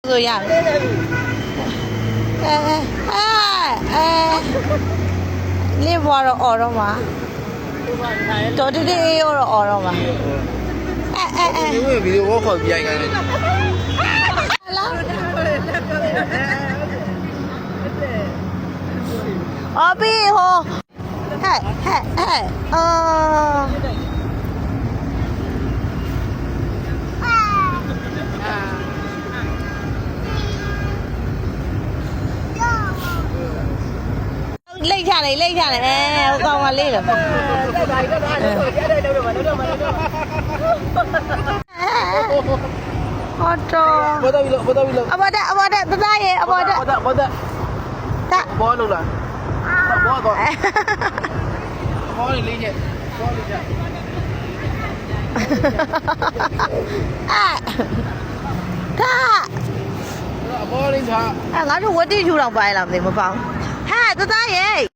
ဆိုရတယ်လေးဘွားတော့အော်တော့မှာတော်တေးအေးရောတော့အော်တော့မှာဒီဝေးဗီဒီယိုဘောခေါ်ပြိုင်ခိုင်းတယ် လားအော်ပြီးဟိုဟဲ့လိတ်ချတယ်ဟိုကောင်ကလေးတော့ဟောတော့ဘောတော့ပြီလို့အဘောတက်တသားရေအဘောတက်ဘောလို့လားဘောတော့ဘောလေးချက်ဘောလေးချက်ဘောလေးထားငါတို့ဝတ်တိထူတော့ပါလားမသိမပေါင်းဟဲ့တသားရေ